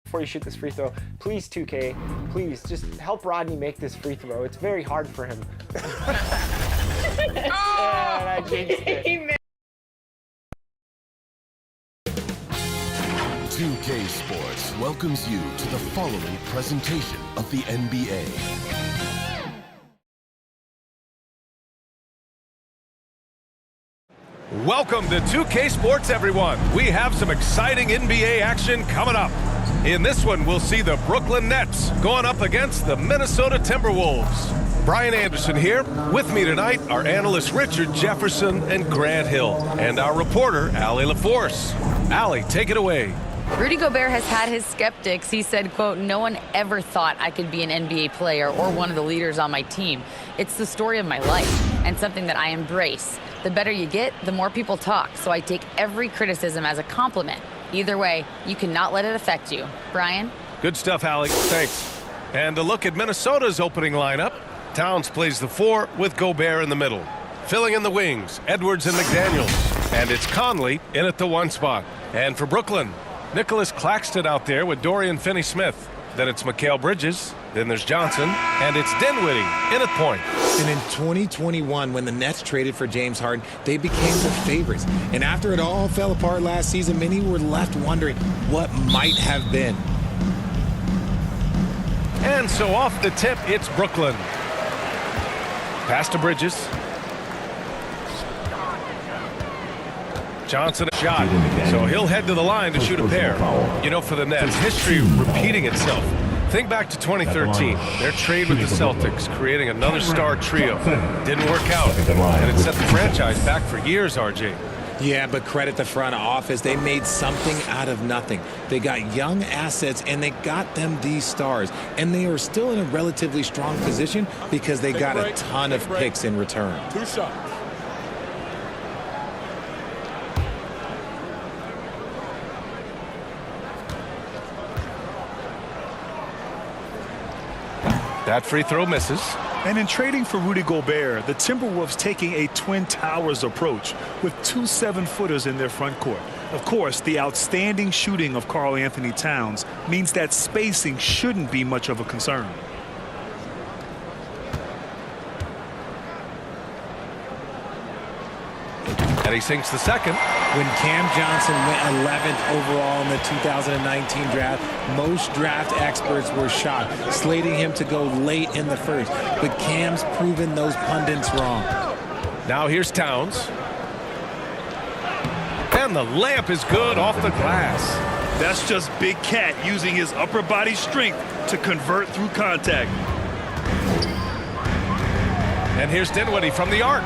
Before you shoot this free throw, please 2K, please just help Rodney make this free throw. It's very hard for him. And I jinxed it. 2K Sports welcomes you to the following presentation of the NBA. Welcome to 2K Sports, everyone. We have some exciting NBA action coming up. In this one, we'll see the Brooklyn Nets going up against the Minnesota Timberwolves. Brian Anderson here. With me tonight are analysts Richard Jefferson and Grant Hill, and our reporter, Allie LaForce. Allie, take it away. Rudy Gobert has had his skeptics. He said, quote, "No one ever thought I could be an NBA player or one of the leaders on my team. It's the story of my life and something that I embrace. The better you get, the more people talk, so I take every criticism as a compliment. Either way, you cannot let it affect you." Brian? Good stuff, Allie. Thanks. And a look at Minnesota's opening lineup. Towns plays the 4 with Gobert in the middle. Filling in the wings, Edwards and McDaniels. And it's Conley in at the 1 spot. And for Brooklyn, Nicholas Claxton out there with Dorian Finney-Smith. Then it's Mikal Bridges. Then there's Johnson. And it's Dinwiddie in at point. And in 2021, when the Nets traded for James Harden, they became the favorites. And after it all fell apart last season, many were left wondering what might have been. And so off the tip, it's Brooklyn. Pass to Bridges. Johnson a shot, so he'll head to the line to shoot a pair. You know, for the Nets, history repeating itself. Think back to 2013, their trade with the Celtics, creating another star trio. Didn't work out, and it set the franchise back for years, RJ. Yeah, but credit the front office. They made something out of nothing. They got young assets, and they got them these stars. And they are still in a relatively strong position because they got a ton of picks in return. 2 shots. That free throw misses. And in trading for Rudy Gobert, the Timberwolves taking a Twin Towers approach with 2 7-footers in their front court. Of course, the outstanding shooting of Karl-Anthony Towns means that spacing shouldn't be much of a concern. And he sinks the second. When Cam Johnson went 11th overall in the 2019 draft, most draft experts were shocked, slating him to go late in the first. But Cam's proven those pundits wrong. Now here's Towns. And the layup is good off the glass. That's just Big Cat using his upper body strength to convert through contact. And here's Dinwiddie from the arc.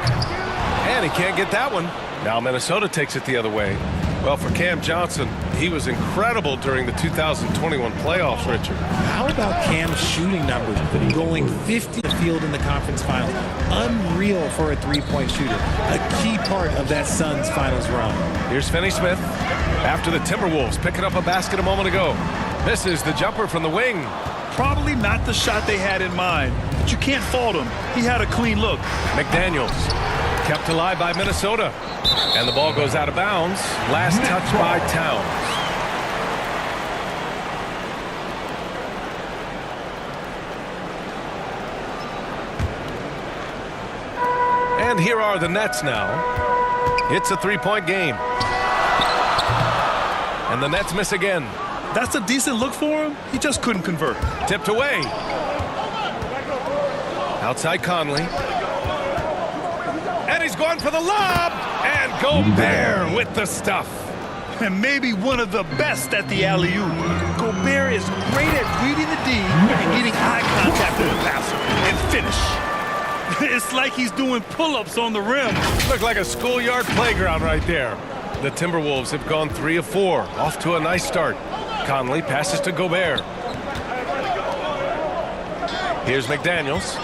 And he can't get that one. Now Minnesota takes it the other way. Well, for Cam Johnson, he was incredible during the 2021 playoffs, Richard. How about Cam's shooting numbers? Going 50 to field in the conference finals. Unreal for a three-point shooter. A key part of that Suns finals run. Here's Finney-Smith after the Timberwolves picking up a basket a moment ago. Misses the jumper from the wing. Probably not the shot they had in mind, but you can't fault him. He had a clean look. McDaniels kept alive by Minnesota. And the ball goes out of bounds. Last touch by Towns. And here are the Nets now. It's a 3-point game. And the Nets miss again. That's a decent look for him. He just couldn't convert. Tipped away. Outside Conley. And he's going for the lob. And Gobert with the stuff. And maybe one of the best at the alley-oop. Gobert is great at reading the D and getting eye contact with the passer and finish. It's like he's doing pull-ups on the rim. Looked like a schoolyard playground right there. The Timberwolves have gone 3 of 4. Off to a nice start. Conley passes to Gobert. Here's McDaniels.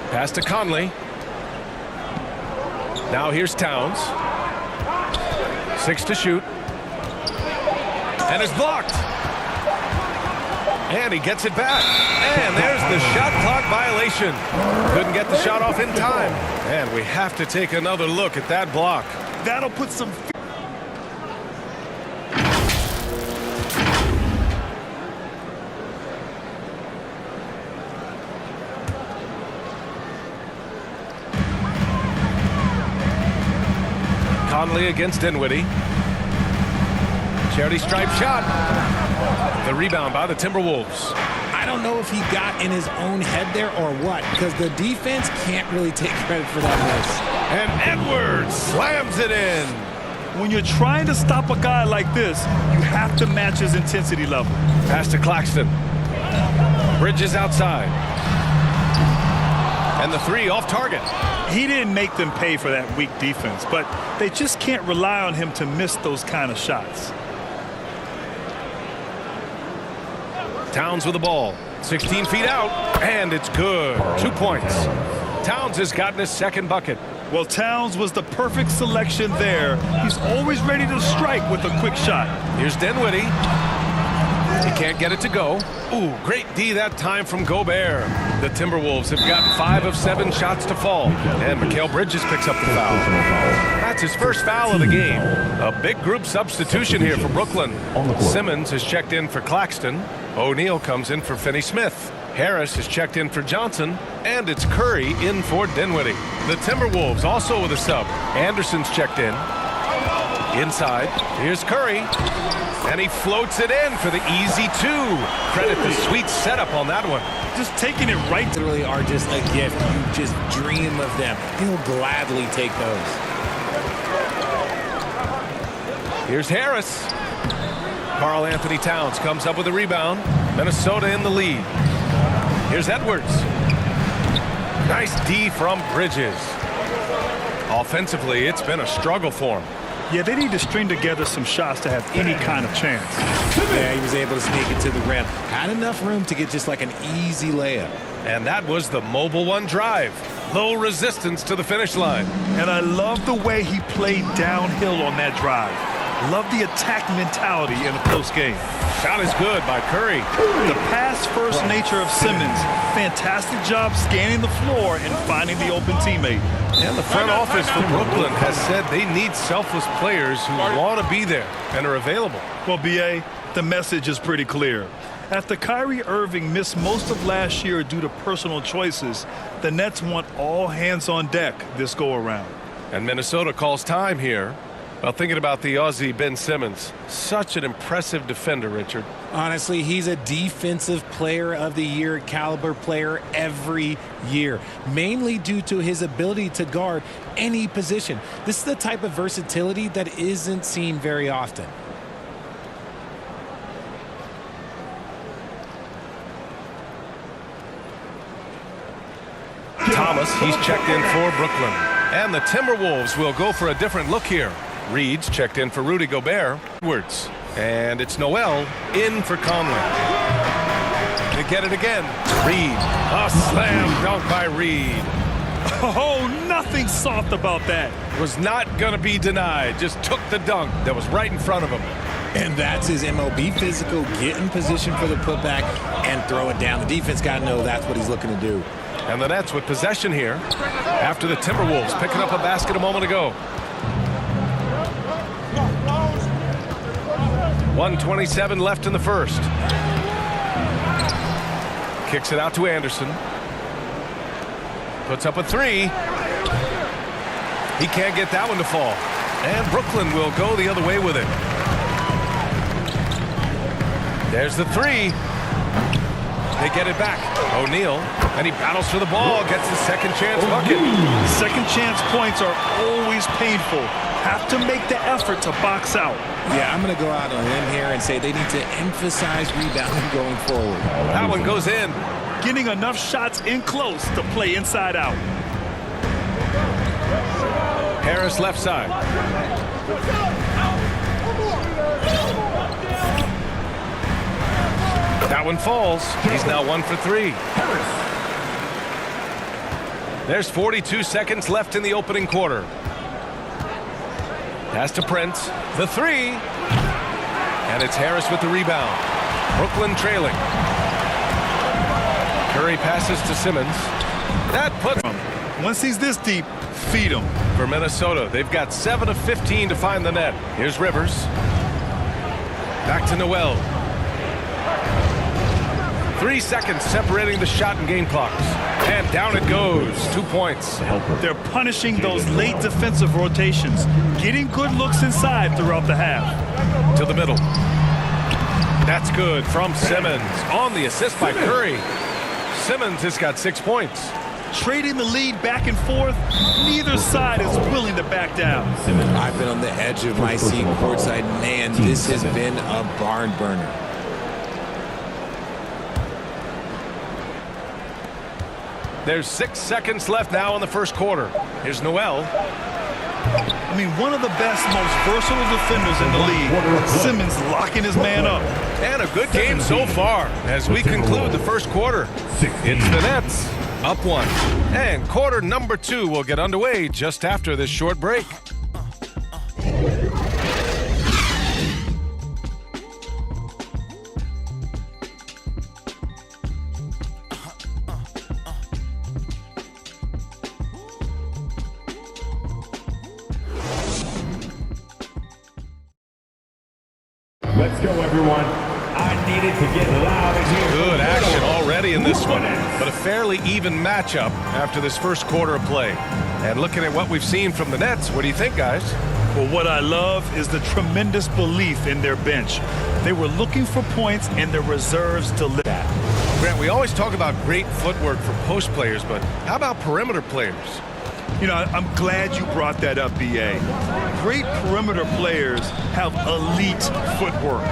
Pass to Conley. Now here's Towns. 6 to shoot. And it's blocked. And he gets it back. And there's the shot clock violation. Couldn't get the shot off in time. And we have to take another look at that block. That'll put some... Conley against Dinwiddie. Charity stripe shot. The rebound by the Timberwolves. I don't know if he got in his own head there or what, because the defense can't really take credit for that miss. And Edwards slams it in. When you're trying to stop a guy like this, you have to match his intensity level. Pass to Claxton. Bridges outside. And the three off target. He didn't make them pay for that weak defense, but they just can't rely on him to miss those kind of shots. Towns with the ball. 16 feet out. And it's good. 2 points. Towns has gotten his second bucket. Well, Towns was the perfect selection there. He's always ready to strike with a quick shot. Here's Dinwiddie. He can't get it to go. Ooh, great D that time from Gobert. The Timberwolves have gotten 5 of 7 shots to fall. And Mikal Bridges picks up the foul. That's his first foul of the game. A big group substitution here for Brooklyn. Simmons has checked in for Claxton. O'Neal comes in for Finney-Smith. Harris is checked in for Johnson, and it's Curry in for Dinwiddie. The Timberwolves also with a sub. Anderson's checked in. Inside, here's Curry, and he floats it in for the easy 2. Credit the sweet setup on that one. Just taking it right. Literally are just a gift. You just dream of them. He'll gladly take those. Here's Harris. Karl-Anthony Towns comes up with a rebound. Minnesota in the lead. Here's Edwards. Nice D from Bridges. Offensively, it's been a struggle for him. Yeah, they need to string together some shots to have any kind of chance. Yeah, he was able to sneak it to the rim. Had enough room to get just like an easy layup. And that was the mobile one drive. Low resistance to the finish line. And I love the way he played downhill on that drive. Love the attack mentality in a close game. Shot is good by Curry. The pass-first nature of Simmons. Fantastic job scanning the floor and finding the open teammate. And the front office for Brooklyn has said they need selfless players who want to be there and are available. Well, B.A., the message is pretty clear. After Kyrie Irving missed most of last year due to personal choices, the Nets want all hands on deck this go-around. And Minnesota calls time here. Well, thinking about the Aussie Ben Simmons, such an impressive defender, Richard. Honestly, he's a defensive player of the year caliber player every year, mainly due to his ability to guard any position. This is the type of versatility that isn't seen very often. Thomas, he's checked in for Brooklyn. And the Timberwolves will go for a different look here. Reed's checked in for Rudy Gobert. Edwards. And it's Noel in for Conley. They get it again. Reed. A slam dunk by Reed. Oh, nothing soft about that. Was not going to be denied. Just took the dunk that was right in front of him. And that's his MO. Be physical, get in position for the putback, and throw it down. The defense got to know that's what he's looking to do. And the Nets with possession here after the Timberwolves picking up a basket a moment ago. 1:27 left in the first. Kicks it out to Anderson. Puts up a 3. He can't get that one to fall. And Brooklyn will go the other way with it. There's the 3. They get it back. O'Neal, and he battles for the ball, gets the second chance bucket. Second chance points are always painful. Have to make the effort to box out. Yeah, I'm going to go out on a limb here and say they need to emphasize rebounding going forward. That one goes in. Getting enough shots in close to play inside out. Harris left side. That one falls. He's now 1 for 3. There's 42 seconds left in the opening quarter. Pass to Prince. The 3. And it's Harris with the rebound. Brooklyn trailing. Curry passes to Simmons. That puts him. Once he's this deep, feed him. For Minnesota, they've got 7 of 15 to find the net. Here's Rivers. Back to Noel. 3 seconds separating the shot and game clocks. And down it goes. 2 points. They're punishing those late defensive rotations, getting good looks inside throughout the half. To the middle. That's good from Simmons. On the assist by Curry. Simmons has got 6 points. Trading the lead back and forth, neither side is willing to back down. I've been on the edge of my seat courtside. Man, this has been a barn burner. There's 6 seconds left now in the first quarter. Here's Noel. I mean, one of the best, most versatile defenders in the league. Simmons locking his man up. And a good game so far as we conclude the first quarter. It's the Nets up 1. And quarter number 2 will get underway just after this short break. Let's go, everyone. I needed to get loud in here. Good action already in this one, but a fairly even matchup after this first quarter of play. And looking at what we've seen from the Nets, what do you think, guys? Well, what I love is the tremendous belief in their bench. They were looking for points, and their reserves delivered. Grant, we always talk about great footwork for post players, but how about perimeter players? You know, I'm glad you brought that up, B.A. Great perimeter players have elite footwork.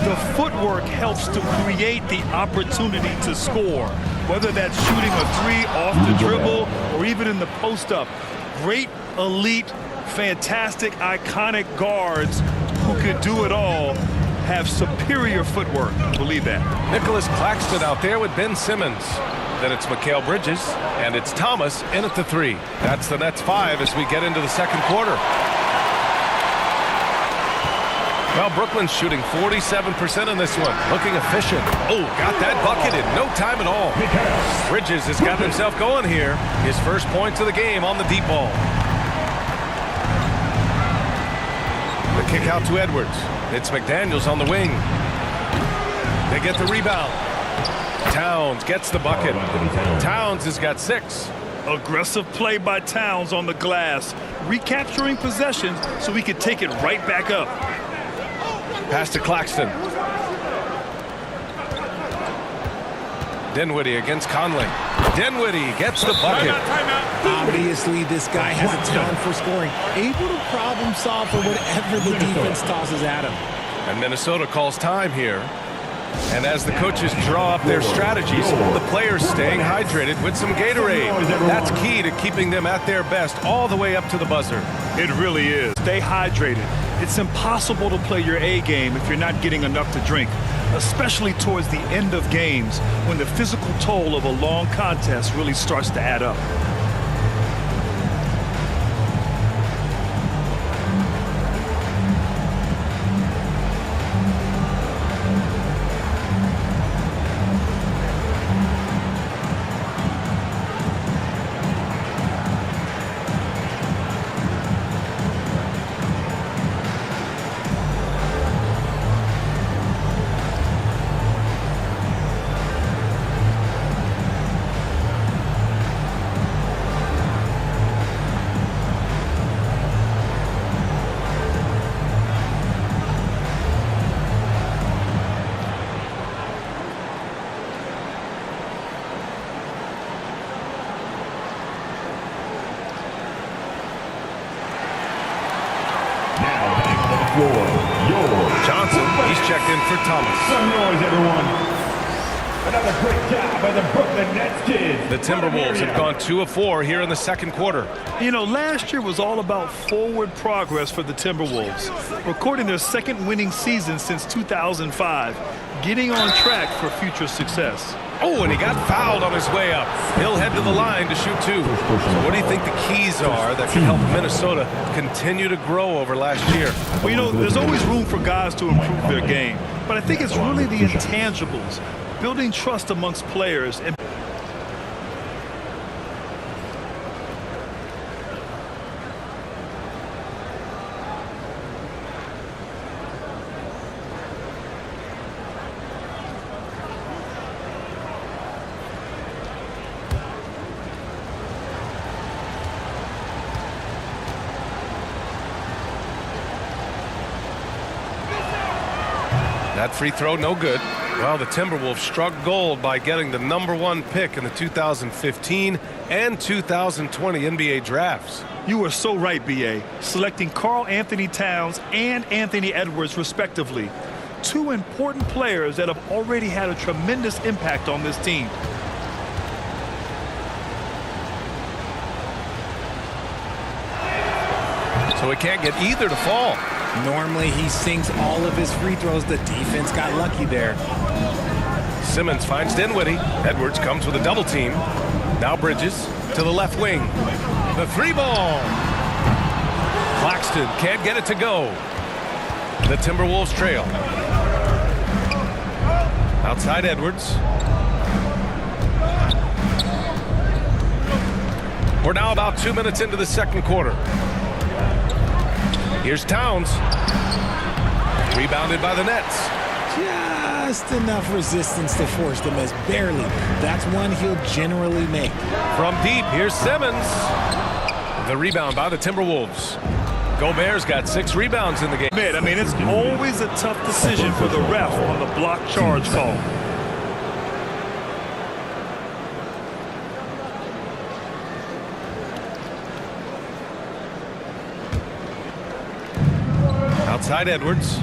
The footwork helps to create the opportunity to score, whether that's shooting a three off the dribble or even in the post-up. Great, elite, fantastic, iconic guards who could do it all have superior footwork. Believe that. Nicholas Claxton out there with Ben Simmons. Then it's Mikal Bridges, and it's Thomas in at the 3. That's the Nets 5 as we get into the second quarter. Well, Brooklyn's shooting 47% in this one, looking efficient. Oh, got that bucket in no time at all. Bridges has got himself going here. His first points of the game on the deep ball. The kick out to Edwards. It's McDaniels on the wing. They get the rebound. Towns gets the bucket. Towns has got 6. Aggressive play by Towns on the glass, recapturing possessions so he could take it right back up. Pass to Claxton. Dinwiddie against Conley. Dinwiddie gets the bucket. Obviously, this guy has a talent for scoring, able to problem solve for whatever the defense tosses at him. And Minnesota calls time here. And as the coaches draw up their strategies, the players staying hydrated with some Gatorade. That's key to keeping them at their best all the way up to the buzzer. It really is. Stay hydrated. It's impossible to play your A game if you're not getting enough to drink, especially towards the end of games when the physical toll of a long contest really starts to add up. Johnson, he's checked in for Thomas. Some noise, everyone. Another great job by the Brooklyn Nets kids. The Timberwolves have gone 2 of 4 here in the second quarter. You know, last year was all about forward progress for the Timberwolves, recording their second winning season since 2005, getting on track for future success. Oh, and he got fouled on his way up. He'll head to the line to shoot 2. So what do you think the keys are that can help Minnesota continue to grow over last year? Well, you know, there's always room for guys to improve their game, but I think it's really the intangibles, building trust amongst players and That free throw, no good. Well, the Timberwolves struck gold by getting the #1 pick in the 2015 and 2020 NBA drafts. You are so right, B.A. Selecting Karl-Anthony Towns and Anthony Edwards, respectively. Two important players that have already had a tremendous impact on this team. So he can't get either to fall. Normally, he sinks all of his free throws. The defense got lucky there. Simmons finds Dinwiddie. Edwards comes with a double team. Now Bridges to the left wing. The three ball. Claxton can't get it to go. The Timberwolves trail. Outside Edwards. We're now about 2 minutes into the second quarter. Here's Towns. Rebounded by the Nets. Just enough resistance to force the miss. Barely. That's one he'll generally make. From deep, here's Simmons. The rebound by the Timberwolves. Gobert's got 6 rebounds in the game. I mean, it's always a tough decision for the ref on the block charge call. Outside Edwards.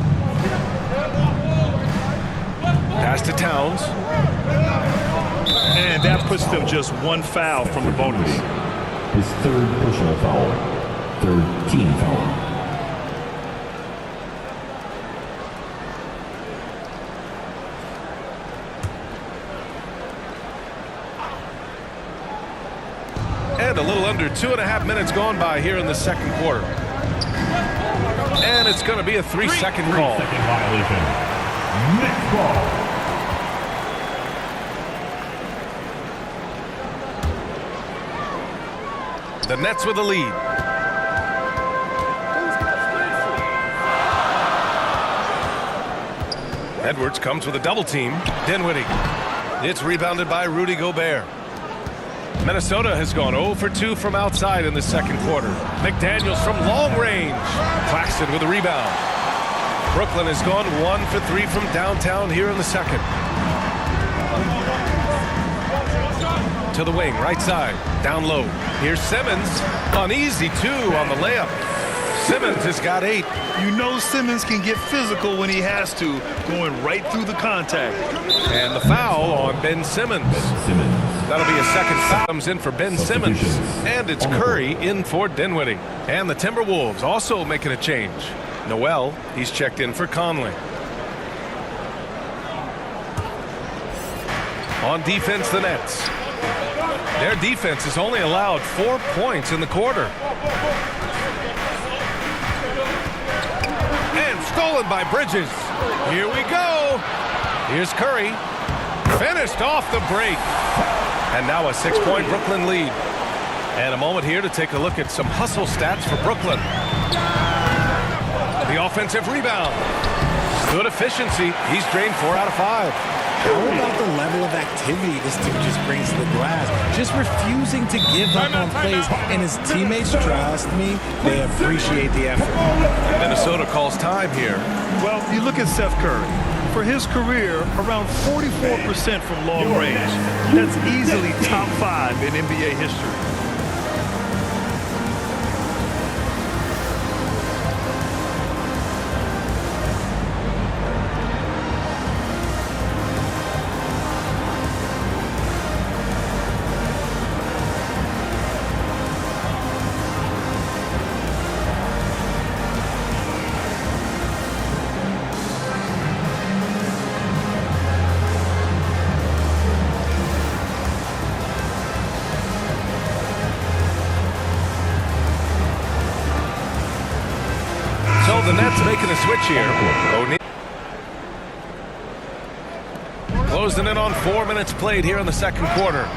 Pass to Towns. And that puts them just one foul from the bonus. His third personal foul. Third team foul. And a little under 2.5 minutes gone by here in the second quarter. And it's going to be a 3-second call. 3-second violation. Next ball. The Nets with the lead. Edwards comes with a double team. Dinwiddie. It's rebounded by Rudy Gobert. Minnesota has gone 0 for 2 from outside in the second quarter. McDaniels from long range. Claxton with a rebound. Brooklyn has gone 1 for 3 from downtown here in the second. To the wing, right side, down low. Here's Simmons. An easy 2 on the layup. Simmons has got 8. You know Simmons can get physical when he has to, going right through the contact. And the foul on Ben Simmons. That'll be a second foul. Comes in for Ben Simmons. And it's Curry in for Dinwiddie. And the Timberwolves also making a change. Noel, he's checked in for Conley. On defense, the Nets. Their defense has only allowed 4 points in the quarter. And stolen by Bridges. Here we go. Here's Curry. Finished off the break. And now a 6-point Brooklyn lead. And a moment here to take a look at some hustle stats for Brooklyn. The offensive rebound. Good efficiency. He's drained 4 out of 5. How about the level of activity this dude just brings to the glass? Just refusing to give up on plays, and his teammates, trust me, they appreciate the effort. Minnesota calls time here. Well, you look at Seth Curry. For his career, around 44% from long range. That's easily top 5 in NBA history. The Nets making a switch here. Closing in on 4 minutes played here in the second quarter.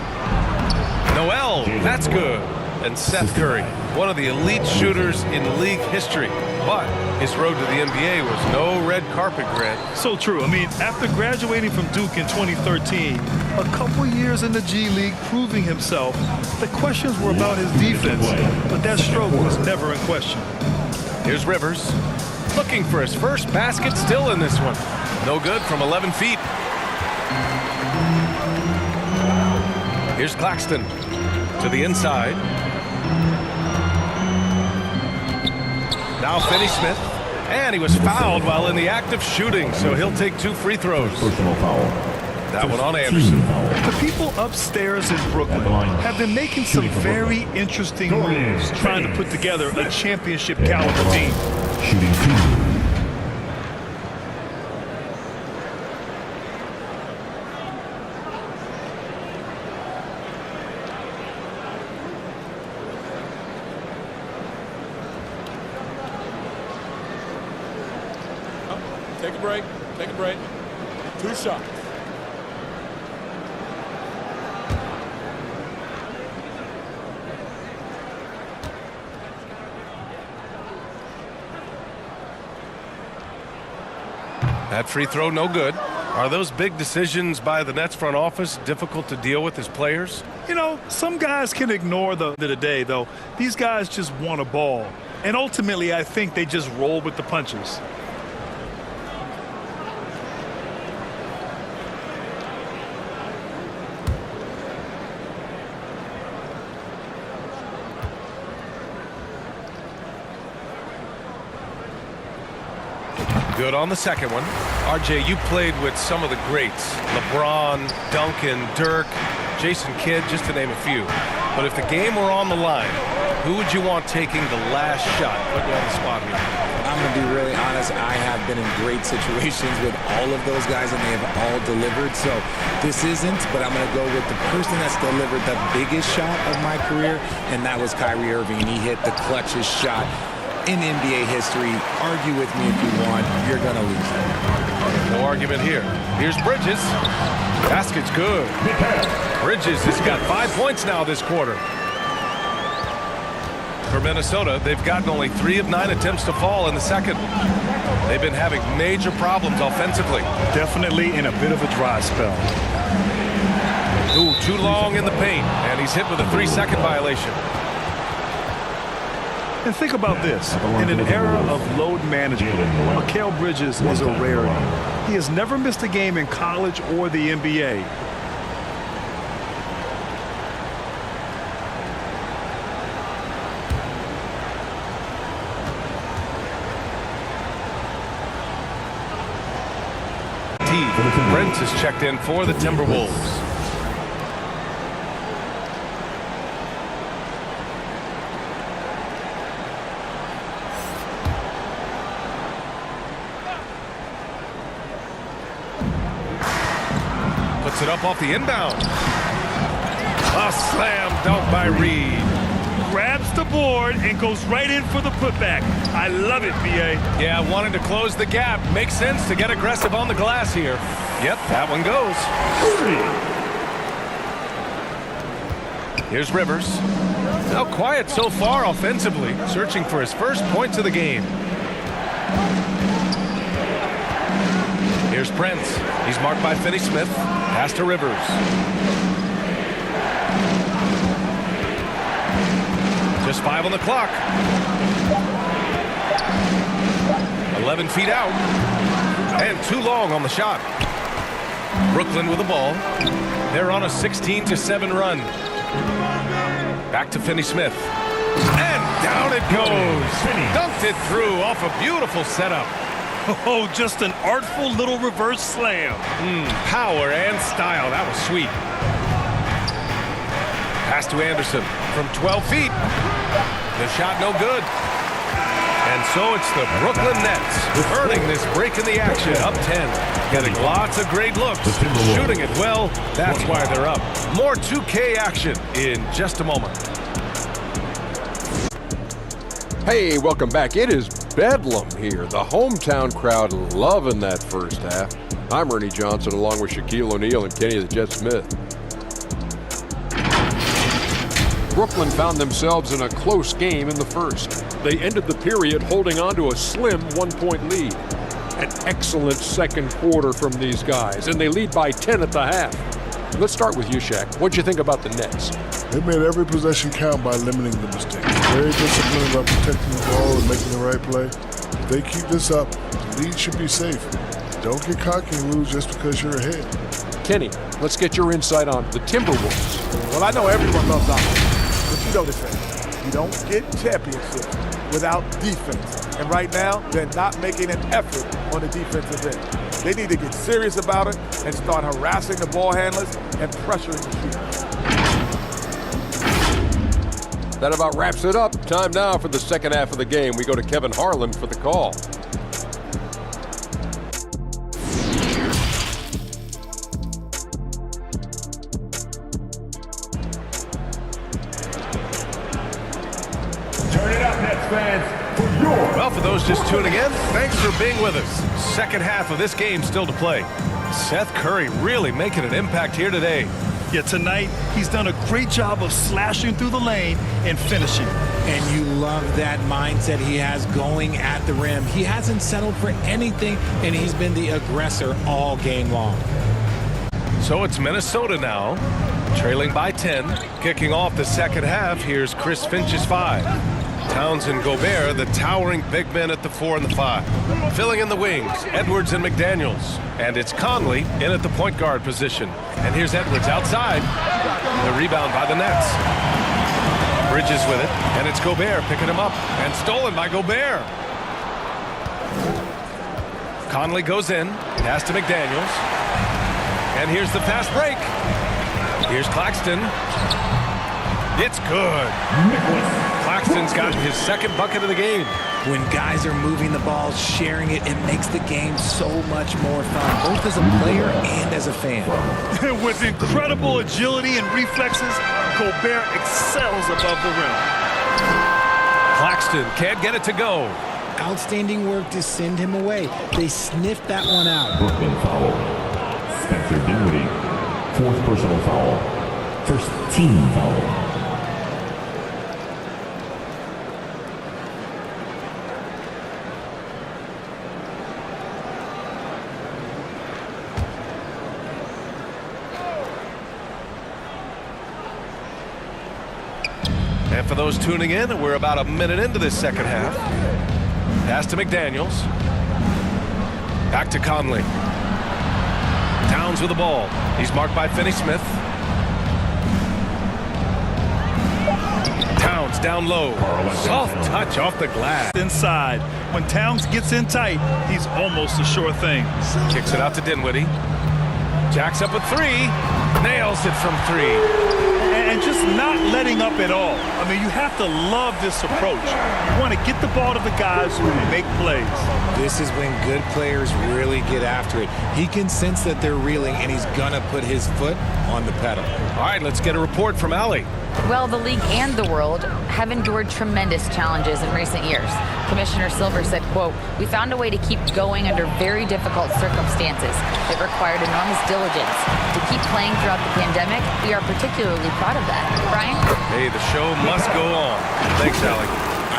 Noel, that's good. And Seth Curry, one of the elite shooters in league history. But his road to the NBA was no red carpet, Grant. So true. I mean, after graduating from Duke in 2013, a couple years in the G League proving himself, the questions were about his defense, but that stroke was never in question. Here's Rivers, looking for his first basket, still in this one. No good from 11 feet. Here's Claxton to the inside. Now Finney-Smith. And he was fouled while in the act of shooting, so he'll take 2 free throws. Personal foul. That one on Anderson. The people upstairs in Brooklyn have been making some very interesting moves trying to put together a championship caliber team. Shooting 2. Take a break. Take a break. 2 shots. That free throw, no good. Are those big decisions by the Nets front office difficult to deal with as players? You know, some guys can ignore the day, though. These guys just want a ball. And ultimately, I think they just roll with the punches. Good on the second one. RJ, you played with some of the greats. LeBron, Duncan, Dirk, Jason Kidd, just to name a few. But if the game were on the line, who would you want taking the last shot? Put you on the spot here. I'm going to be really honest. I have been in great situations with all of those guys, and they have all delivered. So this isn't, but I'm going to go with the person that's delivered the biggest shot of my career, and that was Kyrie Irving. He hit the clutchest shot in NBA history. Argue with me if you want. You're going to lose. No argument here. Here's Bridges. Basket's good. Bridges has got 5 points now this quarter. For Minnesota, they've gotten only 3 of 9 attempts to fall in the second. They've been having major problems offensively. Definitely in a bit of a dry spell. Ooh, too long in the paint, and he's hit with a 3-second violation. And think about this. In an era of load management, Mikal Bridges is a rarity. He has never missed a game in college or the NBA. Brent is checked in for the Timberwolves. Puts it up off the inbound. A slam dunk by Reed. Grabs the board and goes right in for the putback. I love it, B.A. Yeah, wanting to close the gap. Makes sense to get aggressive on the glass here. Yep, that one goes. Here's Rivers. Now quiet so far offensively, searching for his first points of the game. Here's Prince. He's marked by Finney-Smith. Pass to Rivers. Just 5 on the clock. 11 feet out. And too long on the shot. Brooklyn with the ball. They're on a 16-7 run. Back to Finney-Smith. And down it goes. Dunked it through off a beautiful setup. Oh, just an artful little reverse slam. Power and style. That was sweet. Pass to Anderson from 12 feet. The shot no good. And so it's the Brooklyn Nets earning this break in the action, up 10. Getting lots of great looks, shooting it well. That's why they're up. More 2K action in just a moment. Hey, welcome back. It is Bedlam here. The hometown crowd loving that first half. I'm Ernie Johnson along with Shaquille O'Neal and Kenny the Jet Smith. Brooklyn found themselves in a close game in the first. They ended the period holding on to a slim 1-point lead. An excellent second quarter from these guys, and they lead by 10 at the half. Let's start with you, Shaq. What'd you think about the Nets? They made every possession count by limiting the mistakes. Very disciplined about protecting the ball and making the right play. If they keep this up, the lead should be safe. Don't get cocky and lose just because you're ahead. Kenny, let's get your insight on the Timberwolves. Well, I know everyone loves offense, but you know this thing. You don't get championships without defense. And right now, they're not making an effort on the defensive end. They need to get serious about it and start harassing the ball handlers and pressuring the shooters. That about wraps it up. Time now for the second half of the game. We go to Kevin Harlan for the call. Turn it up, Nets fans, for your... Well, for those just tuning in, thanks for being with us. Second half of this game still to play. Seth Curry really making an impact here today. Yeah, tonight he's done a great job of slashing through the lane and finishing. And you love that mindset he has going at the rim. He hasn't settled for anything, and he's been the aggressor all game long. So it's Minnesota now, trailing by 10. Kicking off the second half, here's Chris Finch's 5. Towns and Gobert, the towering big men at the 4 and the 5. Filling in the wings, Edwards and McDaniels. And it's Conley in at the point guard position. And here's Edwards outside. The rebound by the Nets. Bridges with it, and it's Gobert picking him up. And stolen by Gobert. Conley goes in, pass to McDaniels. And here's the fast break. Here's Claxton. It's good. Claxton's gotten his second bucket of the game. When guys are moving the ball, sharing it, it makes the game so much more fun, both as a player and as a fan. With incredible agility and reflexes, Gobert excels above the rim. Claxton can't get it to go. Outstanding work to send him away. They sniffed that one out. Brooklyn foul. Spencer Dinwiddie, 4th personal foul. 1st team foul. And for those tuning in, we're about a minute into this second half. Pass to McDaniels. Back to Conley. Towns with the ball. He's marked by Finney-Smith. Towns down low. Soft touch off the glass. Inside. When Towns gets in tight, he's almost a sure thing. Kicks it out to Dinwiddie. Jacks up a 3. Nails it from 3. And just not letting up at all. I mean, you have to love this approach. You want to get the ball to the guys who make plays. This is when good players really get after it. He can sense that they're reeling, and he's going to put his foot on the pedal. All right, let's get a report from Allie. Well, the league and the world have endured tremendous challenges in recent years. Commissioner Silver said, quote, "We found a way to keep going under very difficult circumstances. It required enormous diligence. To keep playing throughout the pandemic, we are particularly proud of that." Brian? Hey, the show must go on. Thanks, Allie.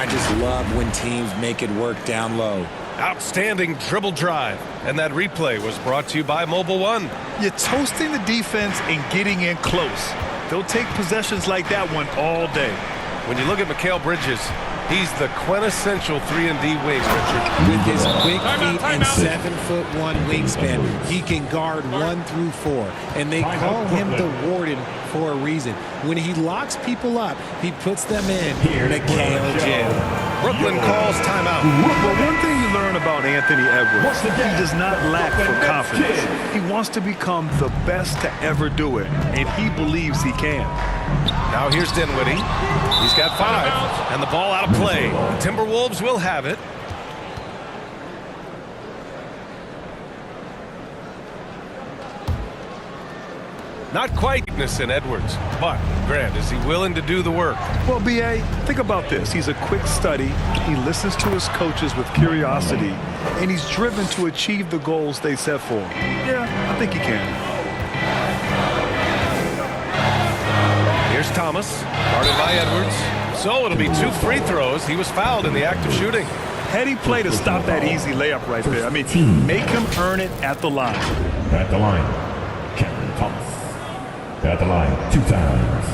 I just love when teams make it work down low. Outstanding dribble drive. And that replay was brought to you by Mobile One. You're toasting the defense and getting in close. They'll take possessions like that one all day. When you look at Mikal Bridges, he's the quintessential 3-and-D wing, Richard. With his quick feet and 7'1" wingspan, he can guard 1 through 4. And they call him the Warden for a reason. When he locks people up, he puts them in Mikal jail. Brooklyn calls timeout. Well, one thing you learn about Anthony Edwards, he does not lack for confidence. He wants to become the best to ever do it, and he believes he can. Now here's Dinwiddie. He's got 5, and the ball out of play. The Timberwolves will have it. Not quite in Edwards, but Grant, is he willing to do the work? Well, B.A., think about this. He's a quick study. He listens to his coaches with curiosity, and he's driven to achieve the goals they set for him. Yeah, I think he can. Here's Thomas, guarded by Edwards. So it'll be 2 free throws. He was fouled in the act of shooting. Heady play to stop that easy layup right there. I mean, make him earn it at the line. At the line, Cameron Thomas. At the line 2 times.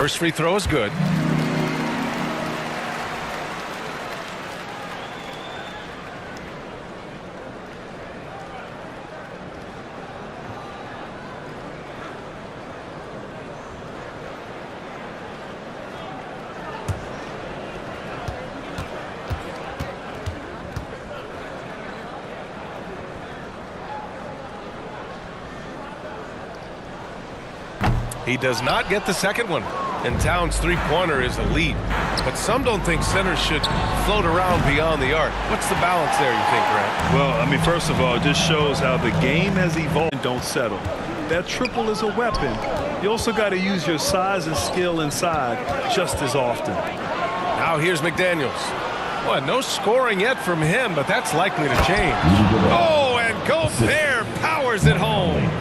First free throw is good. He does not get the second one, and Towns' three-pointer is elite. But some don't think centers should float around beyond the arc. What's the balance there, you think, Grant? Well, I mean, first of all, it just shows how the game has evolved. Don't settle. That triple is a weapon. You also got to use your size and skill inside just as often. Now here's McDaniels. Well, no scoring yet from him, but that's likely to change. Oh, and Gobert powers it home.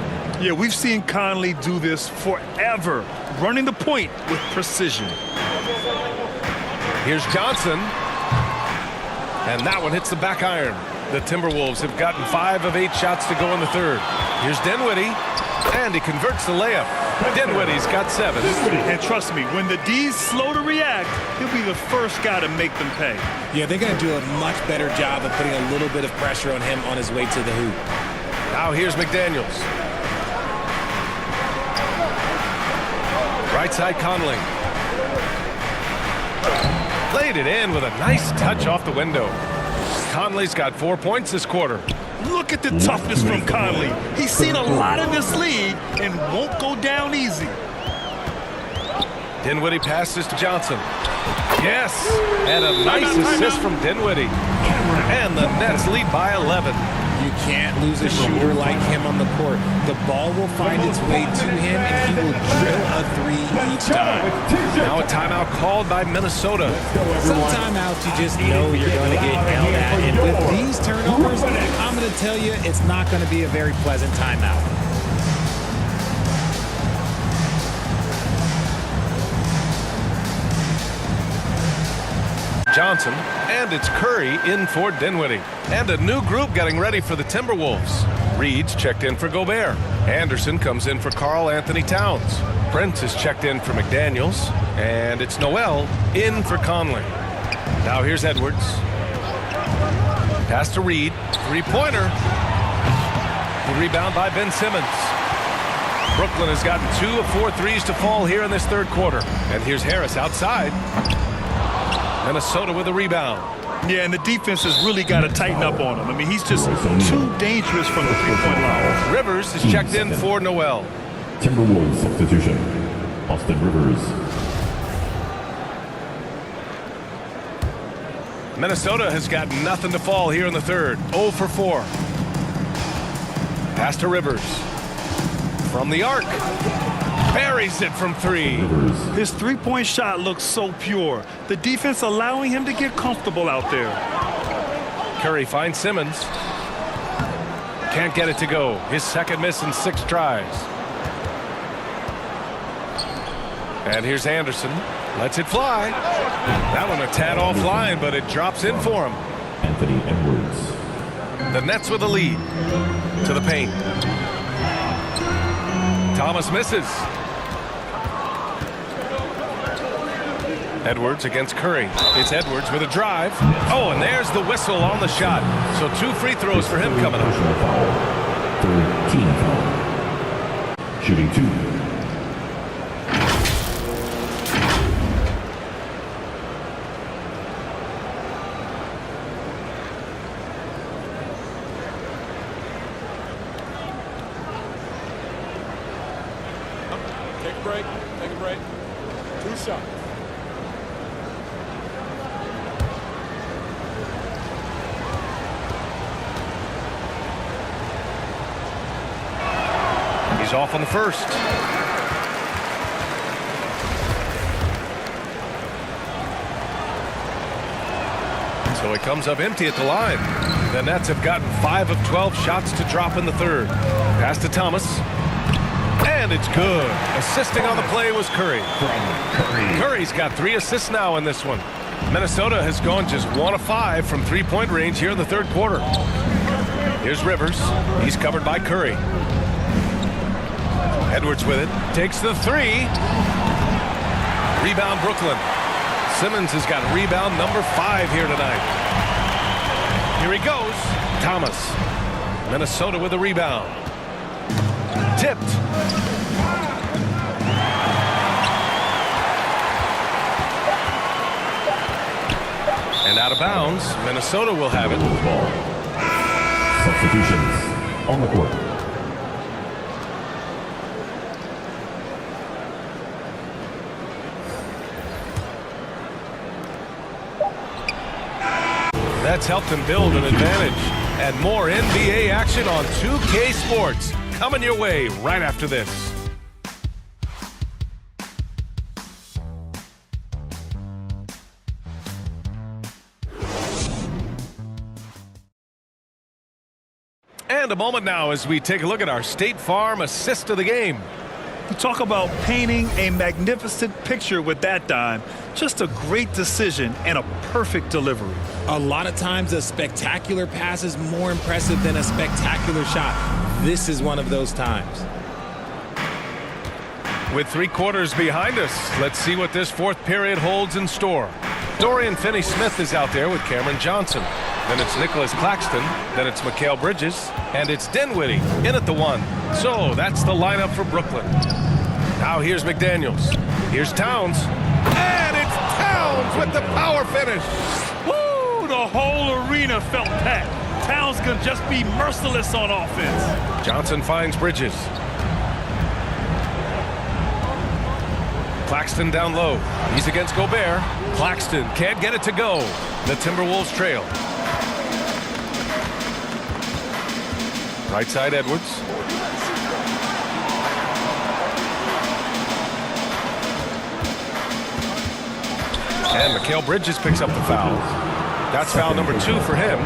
Yeah, we've seen Conley do this forever, running the point with precision. Here's Johnson. And that one hits the back iron. The Timberwolves have gotten 5 of 8 shots to go in the third. Here's Dinwiddie. And he converts the layup. Dinwiddie's got 7. And trust me, when the D's slow to react, he'll be the first guy to make them pay. Yeah, they're going to do a much better job of putting a little bit of pressure on him on his way to the hoop. Now here's McDaniels. Right side Conley. Played it in with a nice touch off the window. Conley's got 4 points this quarter. Look at the toughness from Conley. He's seen a lot in this league and won't go down easy. Dinwiddie passes to Johnson. Yes, and a nice assist from Dinwiddie. And the Nets lead by 11. You can't lose a shooter like him on the court. The ball will find its way to him, and he will drill a 3 each time. Now a timeout called by Minnesota. Some timeouts you just know you're going to get yelled at. And with these turnovers, I'm going to tell you it's not going to be a very pleasant timeout. Johnson, and it's Curry in for Dinwiddie. And a new group getting ready for the Timberwolves. Reed's checked in for Gobert. Anderson comes in for Karl-Anthony Towns. Prince is checked in for McDaniels. And it's Noel in for Conley. Now here's Edwards. Pass to Reed. Three-pointer. The rebound by Ben Simmons. Brooklyn has gotten 2 of 4 threes to fall here in this third quarter. And here's Harris outside. Minnesota with a rebound. Yeah, and the defense has really got to tighten up on him. I mean, he's just too dangerous from the three-point line. Rivers is checked in for Noel. Timberwolves substitution. Austin Rivers. Minnesota has got nothing to fall here in the third. 0 for 4. Pass to Rivers. From the arc. Buries it from 3. His three-point shot looks so pure. The defense allowing him to get comfortable out there. Curry finds Simmons. Can't get it to go. His second miss in 6 tries. And here's Anderson. Lets it fly. That one a tad offline, but it drops in for him. Anthony Edwards. The Nets with a lead. To the paint. Thomas misses. Edwards against Curry. It's Edwards with a drive. Oh, and there's the whistle on the shot. So 2 free throws for him coming up. Third team foul. Shooting 2. Take a break. Take a break. 2 shots. He's off on the first. So he comes up empty at the line. The Nets have gotten 5 of 12 shots to drop in the third. Pass to Thomas. And it's good. Assisting on the play was Curry. Curry's got 3 assists now in this one. Minnesota has gone just 1 of 5 from 3-point range here in the third quarter. Here's Rivers. He's covered by Curry. Edwards with it. Takes the 3. Rebound Brooklyn. Simmons has got rebound number 5 here tonight. Here he goes. Thomas. Minnesota with a rebound. Tipped. And out of bounds. Minnesota will have it. Ball. Substitutions on the court. That's helped them build an advantage. And more NBA action on 2K Sports coming your way right after this. And a moment now as we take a look at our State Farm assist of the game. You talk about painting a magnificent picture with that dime. Just a great decision and a perfect delivery. A lot of times a spectacular pass is more impressive than a spectacular shot. This is one of those times. With 3 quarters behind us, let's see what this 4th period holds in store. Dorian Finney-Smith is out there with Cameron Johnson. Then it's Nicholas Claxton. Then it's Mikal Bridges. And it's Dinwiddie in at the 1. So that's the lineup for Brooklyn. Now here's McDaniels. Here's Towns. And it's Towns with the power finish. Woo! The whole arena felt packed. Towns can just be merciless on offense. Johnson finds Bridges. Claxton down low. He's against Gobert. Claxton can't get it to go. The Timberwolves trail. Right side Edwards. And Mikal Bridges picks up the foul. That's foul number 2 for him.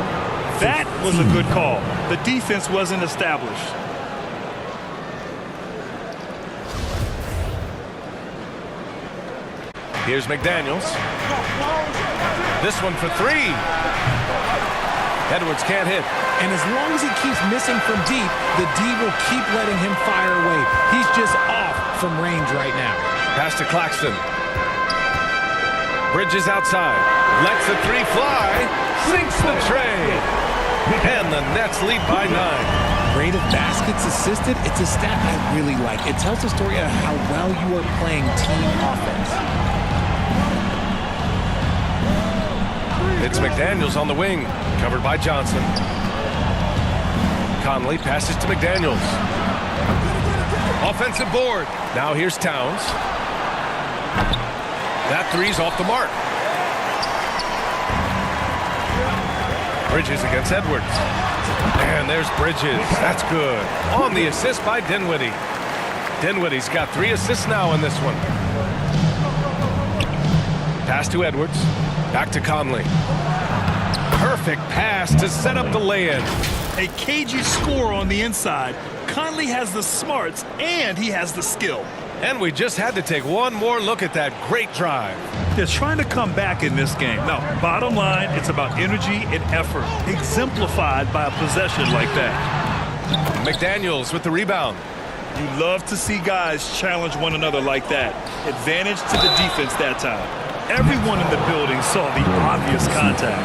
That was a good call. The defense wasn't established. Here's McDaniels. This one for 3. Edwards can't hit. And as long as he keeps missing from deep, the D will keep letting him fire away. He's just off from range right now. Pass to Claxton. Bridges outside. Lets the 3 fly. Sinks the tray. And the Nets lead by 9. Rate of baskets assisted, it's a stat I really like. It tells the story of how well you are playing team offense. It's McDaniels on the wing, covered by Johnson. Conley passes to McDaniels. Offensive board. Now here's Towns. That 3's off the mark. Bridges against Edwards. And there's Bridges. That's good. On the assist by Dinwiddie. Dinwiddie's got 3 assists now in this one. Pass to Edwards. Back to Conley. Perfect pass to set up the lay-in. A cagey score on the inside. Conley has the smarts and he has the skill. And we just had to take one more look at that great drive. They're trying to come back in this game. Now, bottom line, it's about energy and effort, exemplified by a possession like that. McDaniels with the rebound. You love to see guys challenge one another like that. Advantage to the defense that time. Everyone in the building saw the obvious contact.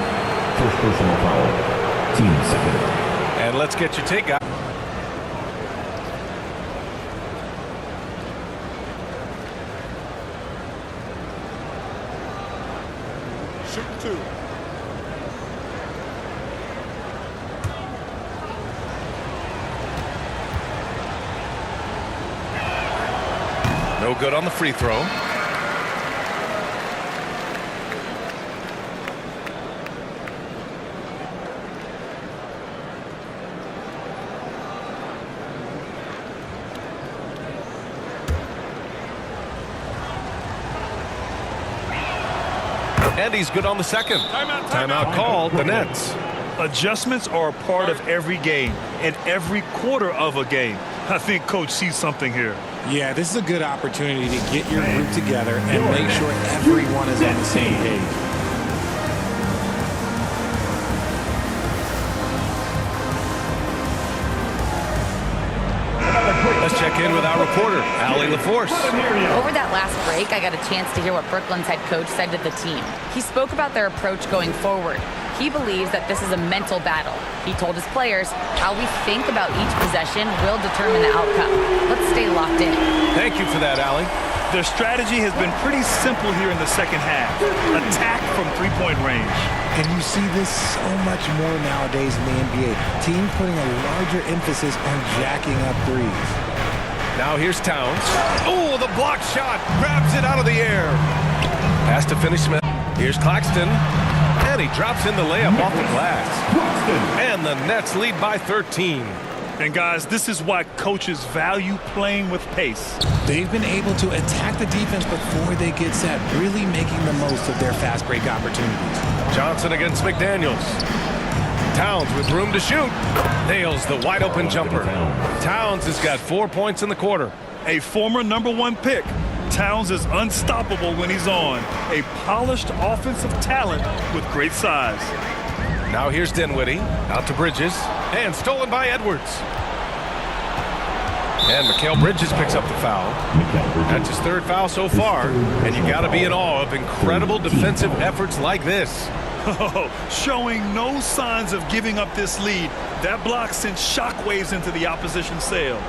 First personal foul. Team second. And let's get your take, guys. Shoot 2. No good on the free throw. And he's good on the second. Timeout called, the Nets. Adjustments are a part of every game and every quarter of a game. I think Coach sees something here. Yeah, this is a good opportunity to get your group together and make sure everyone is on the same page. Let's check in with our reporter, Allie LaForce. Over that last break, I got a chance to hear what Brooklyn's head coach said to the team. He spoke about their approach going forward. He believes that this is a mental battle. He told his players, how we think about each possession will determine the outcome. Let's stay locked in. Thank you for that, Allie. Their strategy has been pretty simple here in the second half. Attack from three-point range. And you see this so much more nowadays in the NBA. Teams putting a larger emphasis on jacking up threes. Now here's Towns. Oh, the block shot. Grabs it out of the air. Pass to Finney-Smith. Here's Claxton. And he drops in the layup off the glass. And the Nets lead by 13. And guys, this is why coaches value playing with pace. They've been able to attack the defense before they get set, really making the most of their fast break opportunities. Johnson against McDaniels. Towns with room to shoot. Nails the wide open jumper. Towns has got 4 points in the quarter. A former #1 pick. Towns is unstoppable when he's on. A polished offensive talent with great size. Now here's Dinwiddie. Out to Bridges. And stolen by Edwards. And Mikal Bridges picks up the foul. That's his third foul so far. And you got to be in awe of incredible defensive efforts like this. Showing no signs of giving up this lead. That block sent shockwaves into the opposition sails.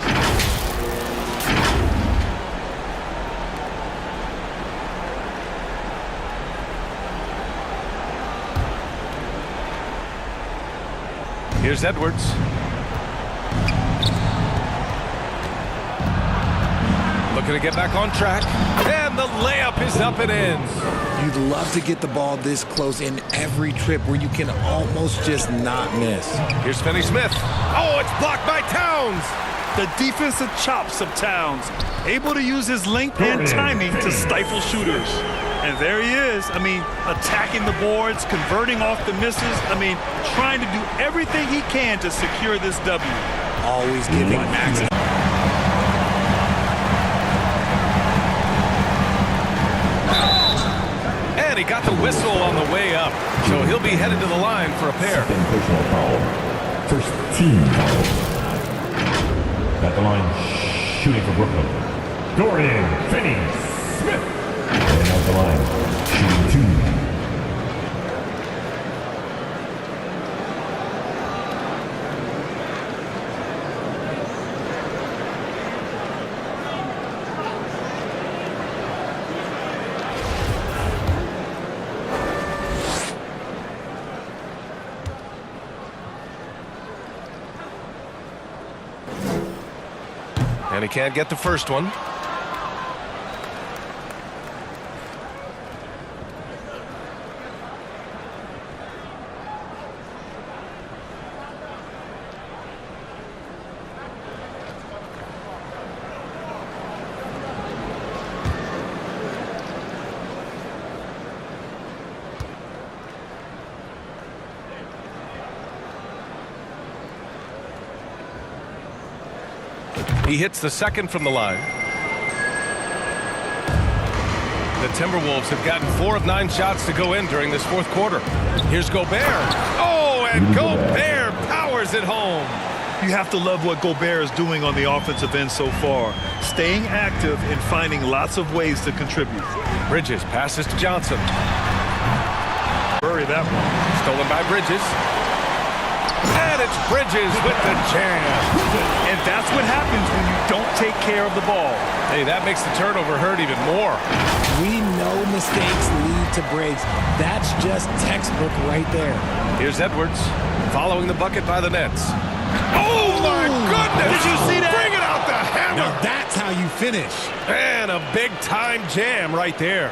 Here's Edwards. Looking to get back on track. And the layup is up and in. You'd love to get the ball this close in every trip where you can almost just not miss. Here's Finney-Smith. Oh, it's blocked by Towns. The defensive chops of Towns. Able to use his length and timing to stifle shooters. And there he is. I mean, attacking the boards, converting off the misses. I mean, trying to do everything he can to secure this W. Always giving maximum. And he got the whistle on the way up. So he'll be headed to the line for a pair. Second personal foul. First team foul. At the line, shooting for Brooklyn, Dorian Finney-Smith. And at the line, shooting 2. And he can't get the first one. He hits the second from the line. The Timberwolves have gotten 4 of 9 shots to go in during this fourth quarter. Here's Gobert. Oh, and Gobert powers it home. You have to love what Gobert is doing on the offensive end so far. Staying active and finding lots of ways to contribute. Bridges passes to Johnson. Bury that one. Stolen by Bridges. And it's Bridges with the jam. And that's what happens when you don't take care of the ball. Hey, that makes the turnover hurt even more. We know mistakes lead to breaks. That's just textbook right there. Here's Edwards following the bucket by the Nets. Oh, my goodness! Did you see that? Bring it out the hammer! Now that's how you finish. And a big-time jam right there.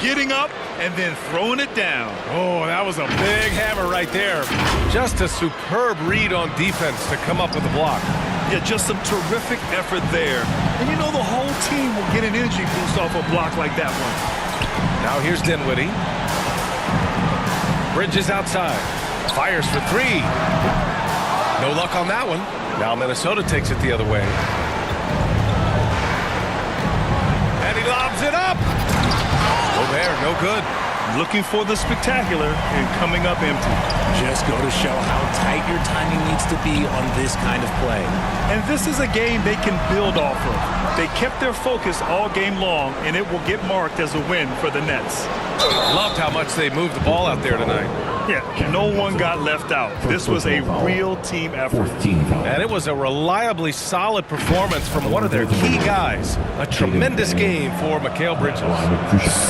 Getting up and then throwing it down. Oh, that was a big hammer right there. Just a superb read on defense to come up with the block. Yeah, just some terrific effort there. And you know the whole team will get an energy boost off a block like that one. Now here's Dinwiddie. Bridges outside. Fires for 3. No luck on that one. Now Minnesota takes it the other way. And he lobs it up. Gobert, no good. looking for the spectacular and coming up empty. Just go to show how tight your timing needs to be on this kind of play. And this is a game they can build off of. They kept their focus all game long, and it will get marked as a win for the Nets. Loved how much they moved the ball out there tonight. Yeah, no one got left out. This was a real team effort. And it was a reliably solid performance from one of their key guys. A tremendous game for Mikal Bridges.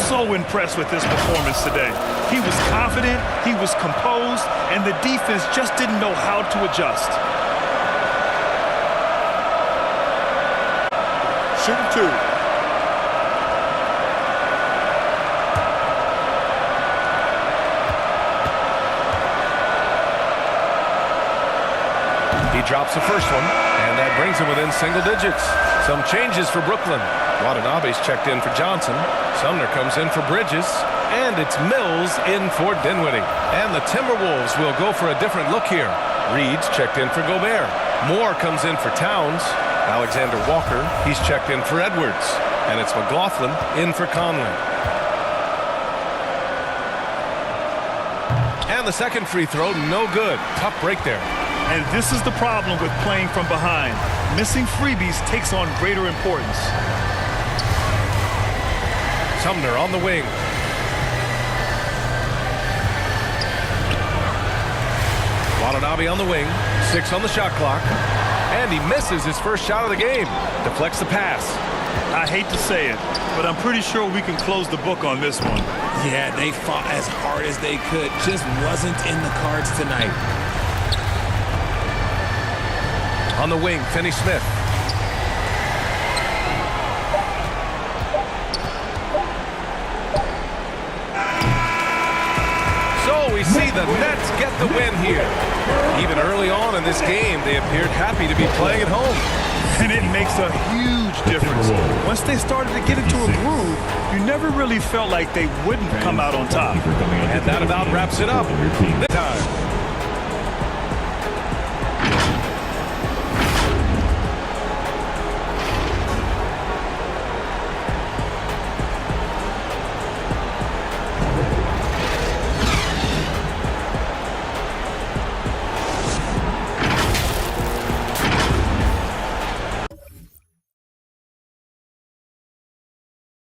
So impressed with this performance today. He was confident, he was composed, and the defense just didn't know how to adjust. Shooting 2. He drops the first one, and that brings him within single digits. Some changes for Brooklyn. Watanabe's checked in for Johnson. Sumner comes in for Bridges. And it's Mills in for Dinwiddie. And the Timberwolves will go for a different look here. Reed's checked in for Gobert. Moore comes in for Towns. Alexander Walker, he's checked in for Edwards. And it's McLaughlin in for Conley. And the second free throw, no good. Tough break there. And this is the problem with playing from behind. Missing freebies takes on greater importance. Sumner on the wing. Watanabe on the wing. 6 on the shot clock. And he misses his first shot of the game. Deflects the pass. I hate to say it, but I'm pretty sure we can close the book on this one. Yeah, they fought as hard as they could. Just wasn't in the cards tonight. On the wing, Finney-Smith. So we see the Nets get the win here. Even early on in this game, they appeared happy to be playing at home. And it makes a huge difference. Once they started to get into a groove, you never really felt like they wouldn't come out on top. And that about wraps it up. This time.